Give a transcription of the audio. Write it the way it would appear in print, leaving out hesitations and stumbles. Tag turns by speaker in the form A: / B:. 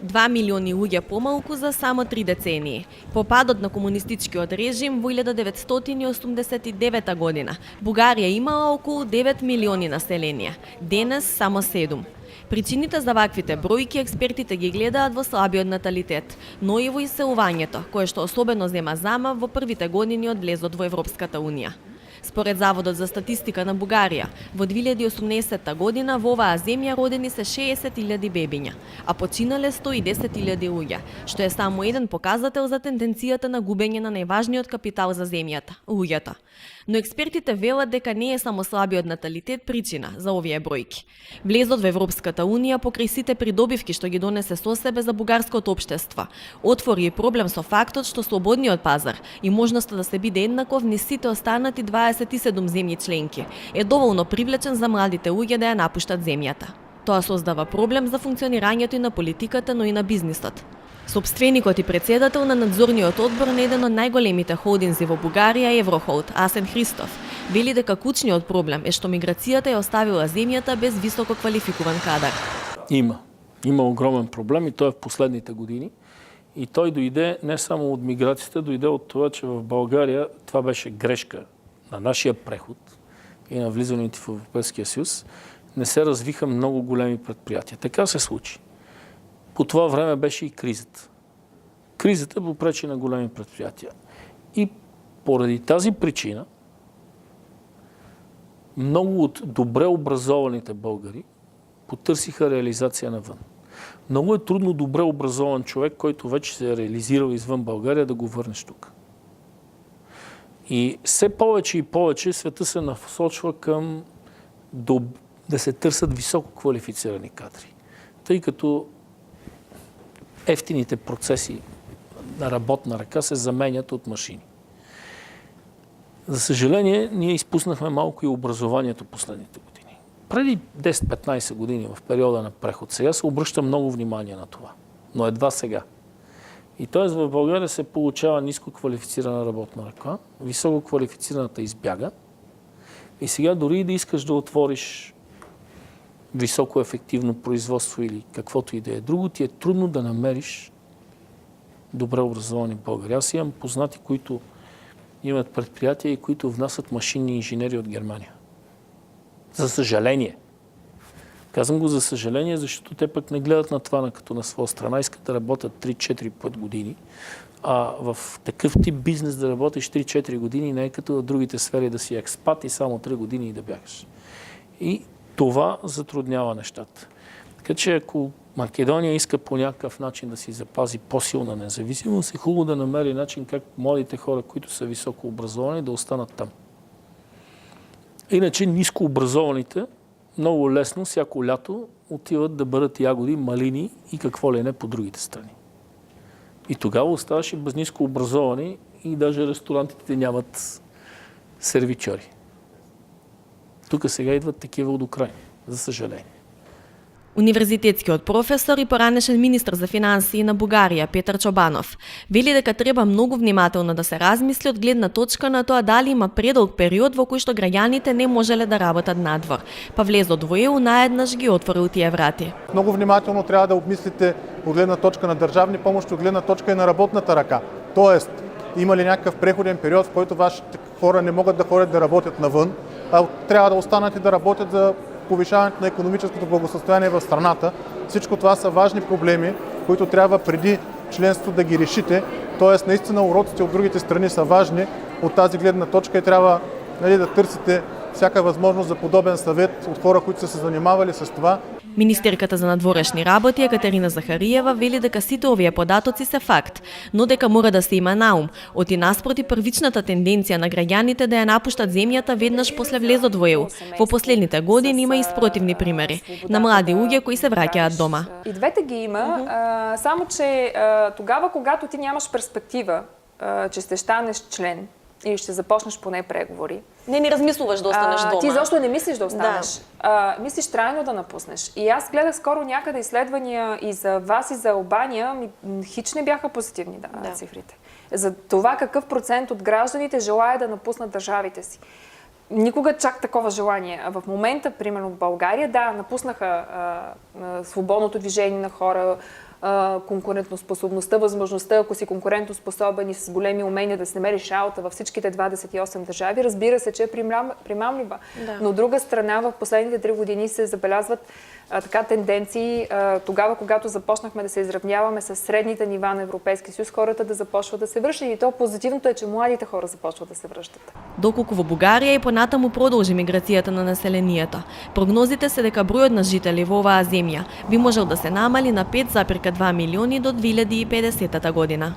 A: 2 милиони луѓе помалку за само 3 децении. По падот на комунистичкиот режим во 1989 година, Бугарија имала околу 9 милиони население, денес само 7. Причините за ваквите бројки експертите ги гледаат во слабиот наталитет, но и во иселувањето, кое што особено зема замав во првите години од влезот во Европската унија. Според Заводот за статистика на Бугарија, во 2018 година во оваа земја родени се 60.000 бебиња, а починале 110.000 луѓе, што е само еден показател за тенденцијата на губење на најважниот капитал за земјата – луѓето. Но експертите велат дека не е само слабиот наталитет причина за овие бројки. Влезот во Европската унија покрај сите придобивки што ги донесе со себе за бугарското општество, отвори и проблем со фактот што слободниот пазар и можноста да се биде еднаков низ сите останати 27 земји членки е доволно привлечен за младите луѓе да ја напуштат земјата. Тоа создава проблем за функционирањето и на политиката, но и на бизнисот. Сопственикот и председател на надзорниот одбор на еден од најголемите холдинзи во Бугарија, Еврохолд, Асен Христов, вели дека клучниот проблем е што миграцијата ја оставила земјата без високо квалификуван кадар.
B: Има огромен проблем и тоа е в последните години. И тој дојде не само од миграцијата, дојде од тоа, че в Българија това беше грешка на нашия преход и на влизането в Европейския съюз, не се развиха много големи предприятия. Така се случи. По това време беше и кризата. Кризата попречи на големи предприятия. И поради тази причина много от добре образованите българи потърсиха реализация навън. Много е трудно добре образован човек, който вече се е реализирал извън България, да го върнеш тук. И все повече и повече света се насочва към да се търсят високо квалифицирани кадри. Тъй като ефтините процеси на работна ръка се заменят от машини. За съжаление, ние изпуснахме малко и образованието последните години. Преди 10-15 години, в периода на преход, сега се обръща много внимание на това. Но едва сега. И т.е. в България се получава ниско квалифицирана работна ръка, високо квалифицираната избяга. И сега дори да искаш да отвориш високо ефективно производство или каквото и да е друго, ти е трудно да намериш добре образовани българи. Аз имам познати, които имат предприятия и които внасят машинни инженери от Германия. За съжаление. Казвам го за съжаление, защото те пък не гледат на това като на своя страна, искат да работят 3-4-5 години. А в такъв тип бизнес да работиш 3-4 години не е като в другите сфери да си експат и само 3 години и да бягаш. И това затруднява нещата. Така че ако Македония иска по някакъв начин да си запази по-силна независимост, е хубаво да намери начин как младите хора, които са високо образовани, да останат там. Иначе ниско образованите много лесно всяко лято отиват да бъдат ягоди, малини и какво ли не по другите страни. И тогава оставаш и без ниско образовани и даже ресторантите нямат сервичори. Тук сега идват такива от Украина, за съжаление.
A: Универзитетскиот професор и поранешен министр за финансии на Бугарија Петар Чобанов вели дека треба многу внимателно да се размисли од гледна точка на тоа дали има предолг период во кој што граѓаните не можеле да работат надвор, па влезот во ЕУ наеднаш ги отворил тие врати.
C: Много внимателно трябва да обмислите од гледна точка на държавни помощи, од гледна точка и на работната ръка. Тоест, има ли някакъв преходен период, в който вашите хора не могат да ходят да работят навън, а трябва да останат и да работят за повишаването на икономическото благосъстояние в страната. Всичко това са важни проблеми, които трябва преди членство да ги решите. Тоест, наистина уроците от другите страни са важни от тази гледна точка и трябва да търсите всяка възможност за подобен съвет от хора, които са се занимавали с това.
A: Министерката за надворешни работи Екатерина Захариева вели дека сите овие податоци се факт, но дека мора да се има наум, оти наспроти првичната тенденција на граѓаните да ја напуштат земјата веднаш после влезот во ЕУ. Во последните години има и спротивни примери на млади луѓе кои се враќаат дома.
D: И двете ги има, само че тогава, когато ти нямаш перспектива, че ще станеш член или ще започнеш поне преговори.
A: Не размислуваш да останеш дома.
D: Ти защо не мислиш да останеш? Да. Мислиш трайно да напуснеш. И аз гледах скоро някъде изследвания и за вас, и за Албания, хич не бяха позитивни цифрите. За това какъв процент от гражданите желая да напуснат държавите си. Никога чак такова желание. В момента, примерно в България, да, напуснаха свободното движение на хора, конкурентоспособността, възможността, ако си конкурентоспособен и с големи умения да се намериш работа във всичките 28 държави, разбира се, че е примамлива.
A: Да.
D: Но от друга страна, в последните 3 години се забелязват така тенденции, тогава, когато започнахме да се изравняваме с средните нива на Европейския съюз, хората да започват да се връщат. И то позитивното е, че младите хора започват да се връщат.
A: Доколку во Бугарија и понатаму продолжи миграцијата на населението, прогнозите се дека бројот на жители во оваа земја би можел да се намали на 5,2 милиони до 2050 година.